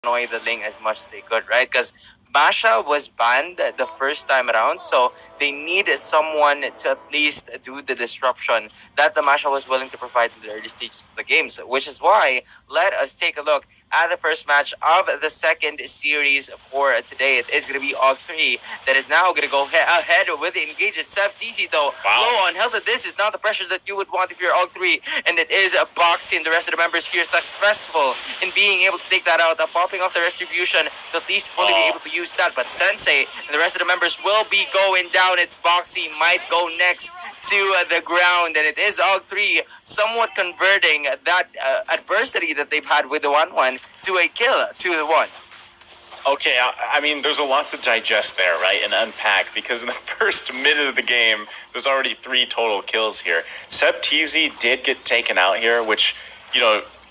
annoy the Ling as much as they could, right? Because Basha was banned the first time around, so they need someone to at least do the disruption that the Masha was willing to provide in the early stages of the games, which is why let us take a look at the first match of the second series for today. It is going to be AUG3 that is now going to go ahead with the engage. It's TZ though. Wow. Low on health. This is not the pressure that you would want if you're AUG3, and it is a Boxy and the rest of the members here successful in being able to take that out, popping off the retribution to at least fully be able to use that. But Sensei and the rest of the members will be going down. It's Boxy might go next to the ground, and it is AUG3 somewhat converting that adversity that they've had with the 1-1 to a kill to the 1. Okay, I mean, there's a lot to digest there, right, and unpack, because in the first minute of the game, there's already 3 total kills here. TZ did get taken out here, which,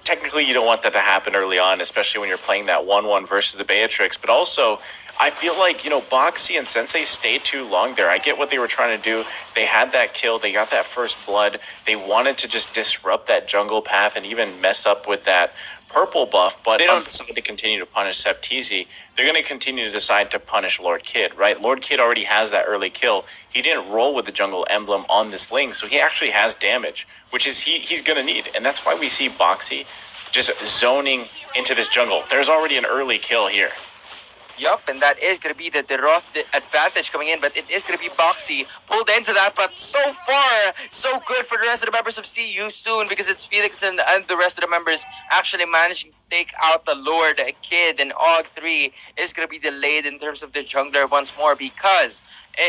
technically you don't want that to happen early on, especially when you're playing that 1-1 versus the Beatrix, but also, I feel like, Boxy and Sensei stayed too long there. I get what they were trying to do. They had that kill. They got that first blood. They wanted to just disrupt that jungle path and even mess up with that purple buff, but they don't decide to continue to punish TZ. They're going to continue to decide to punish Lord Kid, right? Lord Kid already has that early kill. He didn't roll with the jungle emblem on this Ling, so he actually has damage, which is he's going to need. And that's why we see Boxy just zoning into this jungle. There's already an early kill here. Yup, and that is going to be the Roth advantage coming in, but it is going to be Boxy pulled into that. But so far, so good for the rest of the members of CU soon, because it's Felix and the rest of the members actually managing to take out the Lord Kid, and AUG3 is going to be delayed in terms of the jungler once more, because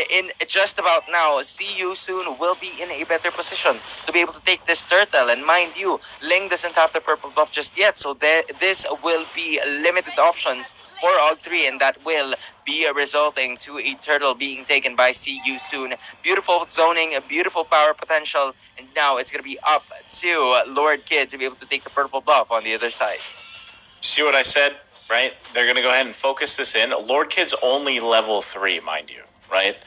in just about now, CU soon will be in a better position to be able to take this turtle. And mind you, Ling doesn't have the purple buff just yet, so this will be limited options for AUG3, and that will be resulting to a turtle being taken by CU soon. Beautiful zoning, beautiful power potential, and now it's going to be up to Lord Kid to be able to take the purple buff on the other side. See what I said, right? They're going to go ahead and focus this in. Lord Kid's only level 3, mind you, right?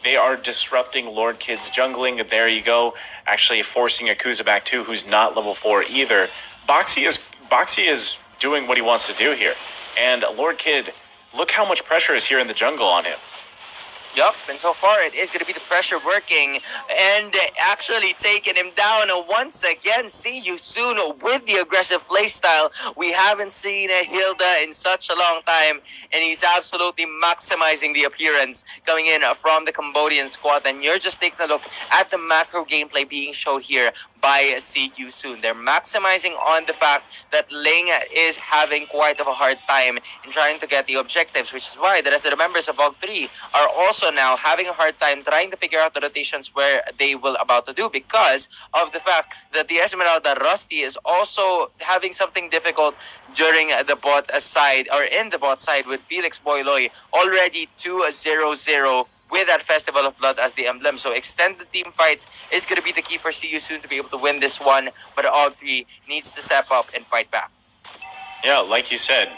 They are disrupting Lord Kid's jungling. There you go. Actually forcing Akuza back too, who's not level 4 either. Boxy is doing what he wants to do here. And Lord Kid, look how much pressure is here in the jungle on him. Yup, and so far it is going to be the pressure working and actually taking him down once again. See you soon with the aggressive playstyle. We haven't seen Hilda in such a long time, and he's absolutely maximizing the appearance coming in from the Cambodian squad. And you're just taking a look at the macro gameplay being showed here by CU soon. They're maximizing on the fact that Ling is having quite of a hard time in trying to get the objectives, which is why the rest of the members of AUG3 are also now having a hard time trying to figure out the rotations where they will about to do, because of the fact that the Esmeralda Rusty is also having something difficult during the bot side, or in the bot side, with Felix Boyloy already 2-0-0 with that Festival of Blood as the emblem. So extended team fights is going to be the key for CU soon to be able to win this one, but AUG3 needs to step up and fight back. Yeah, like you said,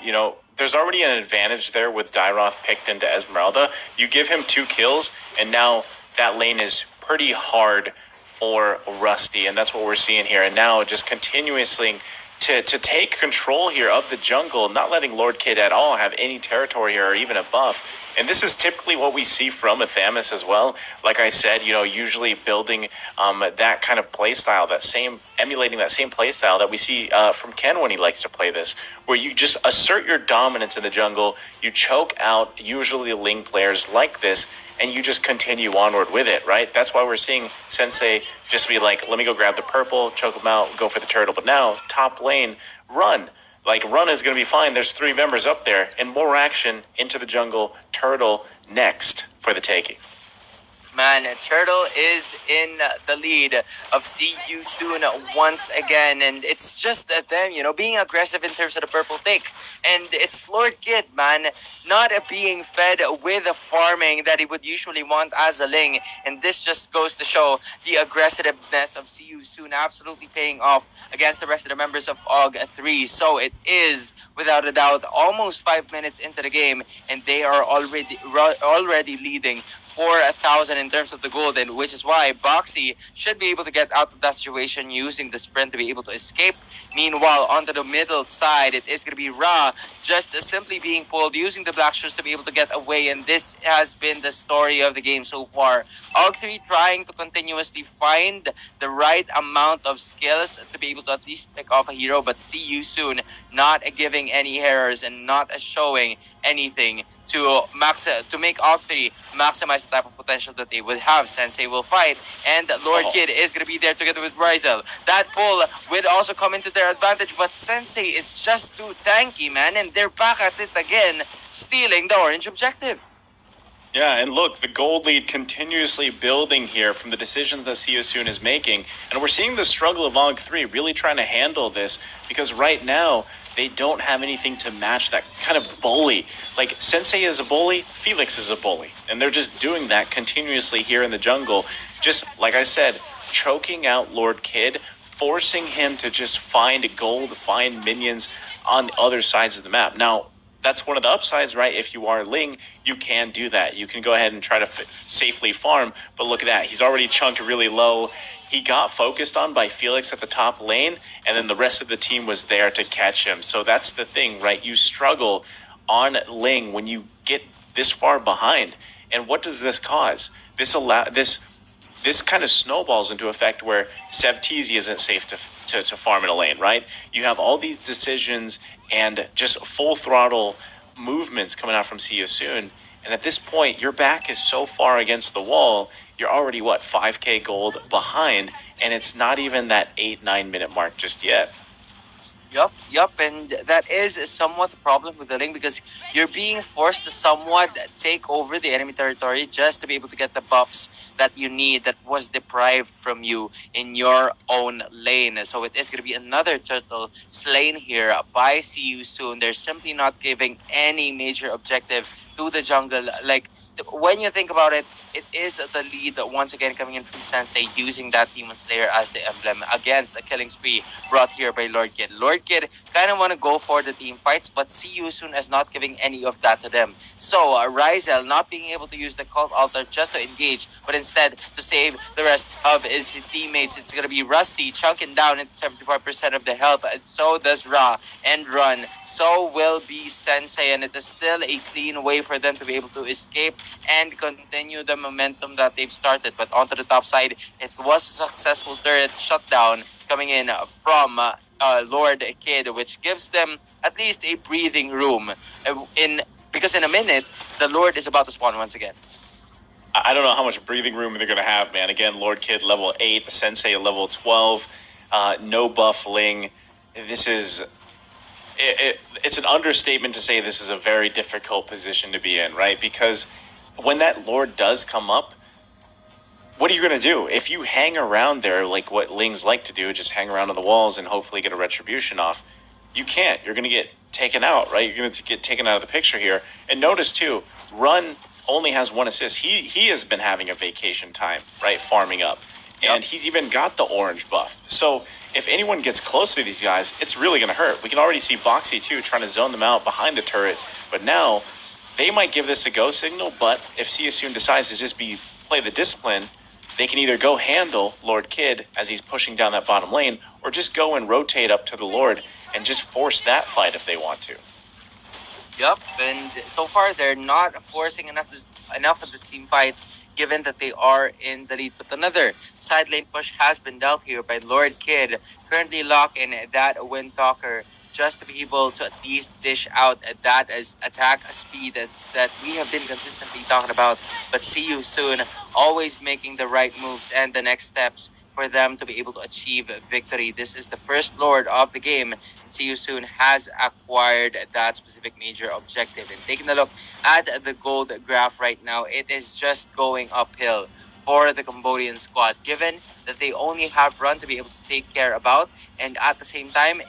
there's already an advantage there with Dyroth picked into Esmeralda. You give him 2 kills, and now that lane is pretty hard for Rusty, and that's what we're seeing here. And now just continuously to take control here of the jungle, not letting Lord Kid at all have any territory here or even a buff. And this is typically what we see from Athamas as well. Like I said, usually building that kind of play style, emulating that same play style that we see from Ken when he likes to play this, where you just assert your dominance in the jungle, you choke out usually Ling players like this, and you just continue onward with it, right? That's why we're seeing Sensei just be like, let me go grab the purple, choke him out, go for the turtle. But now, top lane, run. Run is going to be fine. There's 3 members up there, and more action into the jungle. Turtle next for the taking. Man, Turtle is in the lead of CU soon once again, and it's just them, being aggressive in terms of the purple take. And it's Lord Kid, man, not being fed with the farming that he would usually want as a Ling. And this just goes to show the aggressiveness of CU soon absolutely paying off against the rest of the members of AUG3. So it is, without a doubt, almost 5 minutes into the game, and they are already leading 4,000 in terms of the gold, and which is why Boxy should be able to get out of that situation using the sprint to be able to escape. Meanwhile, onto the middle side, it is going to be Ra just simply being pulled using the black shoes to be able to get away, and this has been the story of the game so far. AUG3 trying to continuously find the right amount of skills to be able to at least pick off a hero, but see you soon not giving any errors and not showing anything to make AUG3 maximize the type of potential that they would have. Sensei will fight, and Lord Kid is going to be there together with Rizel. That pull would also come into their advantage, but Sensei is just too tanky, man, and they're back at it again, stealing the orange objective. Yeah, and look, the gold lead continuously building here from the decisions that Seosun is making. And we're seeing the struggle of AUG3 really trying to handle this, because right now they don't have anything to match that kind of bully. Like, Sensei is a bully, Felix is a bully. And they're just doing that continuously here in the jungle. Just, like I said, choking out Lord Kid, forcing him to just find gold, find minions on other sides of the map. Now, that's one of the upsides, right? If you are Ling, you can do that. You can go ahead and try to safely farm, but look at that. He's already chunked really low. He got focused on by Felix at the top lane, and then the rest of the team was there to catch him. So that's the thing, right? You struggle on Ling when you get this far behind. And what does this cause? This kind of snowballs into effect where Sevtizi isn't safe to farm in a lane, right? You have all these decisions and just full throttle movements coming out from Seosun. And at this point, your back is so far against the wall, you're already, 5k gold behind, and it's not even that 8-9 minute mark just yet. Yup, and that is somewhat a problem with the Ling, because you're being forced to somewhat take over the enemy territory just to be able to get the buffs that you need that was deprived from you in your own lane. So it is going to be another turtle slain here by See You Soon. They're simply not giving any major objective to the jungle. Like, when you think about it, it is the lead once again coming in from Sensei using that Demon Slayer as the emblem against a killing spree brought here by Lord Kid. Lord Kid kind of want to go for the team fights, but See You Soon is not giving any of that to them. So Rizel not being able to use the cult altar just to engage, but instead to save the rest of his teammates. It's going to be Rusty chunking down at 75% of the health, and so does Ra and Run. So will be Sensei, and it is still a clean way for them to be able to escape and continue the momentum that they've started. But onto the top side, it was a successful turret shutdown coming in from Lord Kid, which gives them at least a breathing room because in a minute the Lord is about to spawn once again. I don't know how much breathing room they're going to have, man. Again, Lord Kid level 8, Sensei level 12, no buff Ling. This is... It's an understatement to say this is a very difficult position to be in, right? Because when that Lord does come up, what are you going to do? If you hang around there like what Lings like to do, just hang around on the walls and hopefully get a retribution off, you can't. You're going to get taken out, right? You're going to get taken out of the picture here. And notice, too, Run only has 1 assist. He has been having a vacation time, right, farming up. And he's even got the orange buff. So if anyone gets close to these guys, it's really going to hurt. We can already see Boxy, too, trying to zone them out behind the turret. But now they might give this a go signal, but if Seosun decides to just play the discipline, they can either go handle Lord Kid as he's pushing down that bottom lane, or just go and rotate up to the Lord and just force that fight if they want to. Yup, and so far they're not forcing enough of the team fights, given that they are in the lead. But another side lane push has been dealt here by Lord Kid, currently locking that Windtalker just to be able to at least dish out that as attack speed that we have been consistently talking about. But See You Soon always making the right moves and the next steps for them to be able to achieve victory. This is the first Lord of the game. See You Soon has acquired that specific major objective. And taking a look at the gold graph right now, it is just going uphill for the Cambodian squad, given that they only have Run to be able to take care about, and at the same time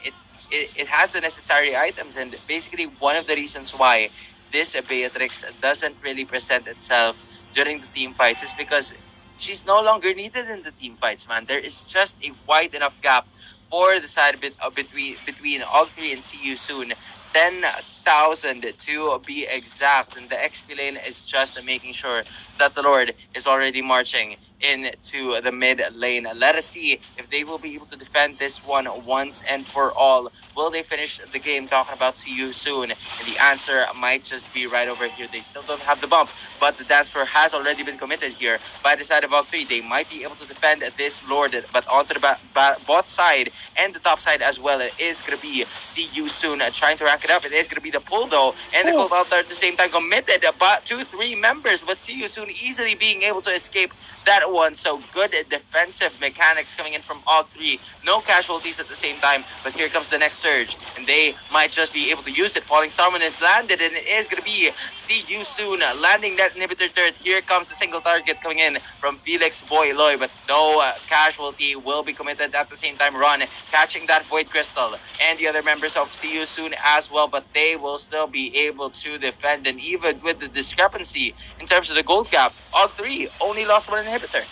it has the necessary items. And basically one of the reasons why this Beatrix doesn't really present itself during the team fights is because she's no longer needed in the team fights, man. There is just a wide enough gap for the side between AUG3 and See You Soon. 10 3,000 to be exact. And the XP lane is just making sure that the Lord is already marching into the mid lane. Let us see if they will be able to defend this one once and for all. Will they finish the game talking about see you soon? And the answer might just be right over here. They still don't have the bump, but the dance floor has already been committed here by the side of AUG3. They might be able to defend this Lord, but onto the bot side and the top side as well. It is going to be see you soon trying to rack it up. It is going to be the pull though, and the Cold Altar at the same time committed about 2-3 members, but see you soon easily being able to escape that one. So good defensive mechanics coming in from AUG3. No casualties at the same time, but here comes the next surge, and they might just be able to use it. Falling Starman is landed, and it is going to be see you soon landing that inhibitor turret. Here comes the single target coming in from Felix Boyloy, but no casualty will be committed at the same time. Run catching that Void Crystal and the other members of see you soon as well, but they will still be able to defend. And even with the discrepancy in terms of the gold gap, AUG3 only lost one inhibitor.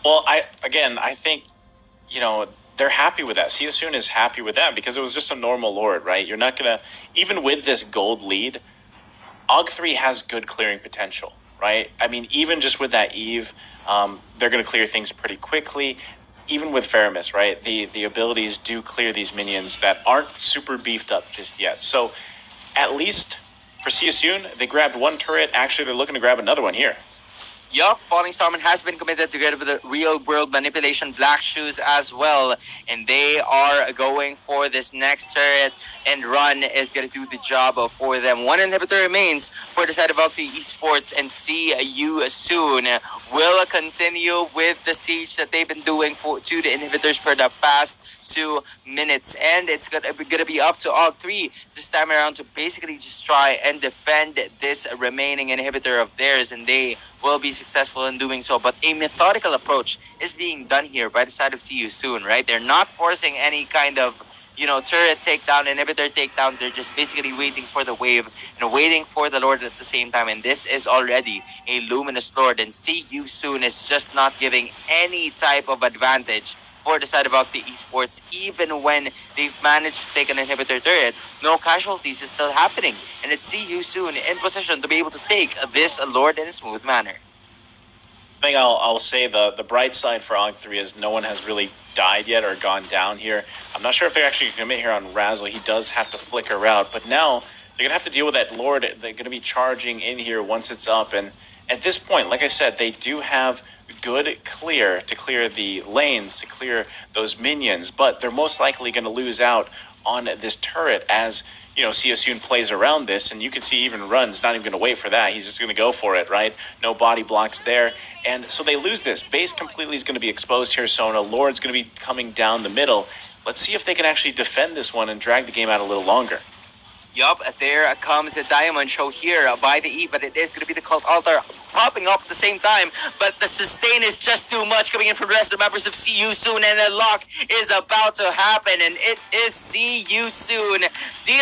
Well, I think, they're happy with that. See you soon is happy with that because it was just a normal Lord, right? You're not going to, even with this gold lead, AUG3 has good clearing potential, right? I mean, even just with that Eve, they're going to clear things pretty quickly. Even with Faramis, right? The abilities do clear these minions that aren't super beefed up just yet. So at least for See You Soon, they grabbed one turret. Actually, they're looking to grab another one here. Yup, Falling Starman has been committed together with the real world manipulation Black Shoes as well. And they are going for this next turret, and Run is going to do the job for them. One inhibitor remains for the side of AUG3 Esports, and see you soon will continue with the siege that they've been doing to the inhibitors for the past 2 minutes. And it's going to be up to AUG3 this time around to basically just try and defend this remaining inhibitor of theirs, and they will be successful in doing so. But a methodical approach is being done here by the side of see you soon, right? They're not forcing any kind of turret takedown, inhibitor takedown. They're just basically waiting for the wave and waiting for the Lord at the same time. And this is already a Luminous Lord, and see you soon is just not giving any type of advantage for the side of AUG3 Esports. Even when they've managed to take an inhibitor turret, no casualties is still happening, and it's see you soon in position to be able to take this Lord in a smooth manner. I think I'll say the bright side for AUG3 is no one has really died yet or gone down here. I'm not sure if they're actually going to commit here on Razzle. He does have to flicker out, but now they're going to have to deal with that Lord. They're going to be charging in here once it's up, and at this point, like I said, they do have good clear to clear the lanes, to clear those minions, but they're most likely going to lose out on this turret as, See You Soon plays around this, and you can see even Run's not even going to wait for that. He's just going to go for it, right? No body blocks there, and so they lose this. Base completely is going to be exposed here, Sona. Lord's going to be coming down the middle. Let's see if they can actually defend this one and drag the game out a little longer. Yup, there comes a Diamond Show here by the E, but it is going to be the Cult Altar popping up at the same time. But the sustain is just too much coming in from the rest of the members of See You Soon, and the lock is about to happen, and it is See You Soon dealing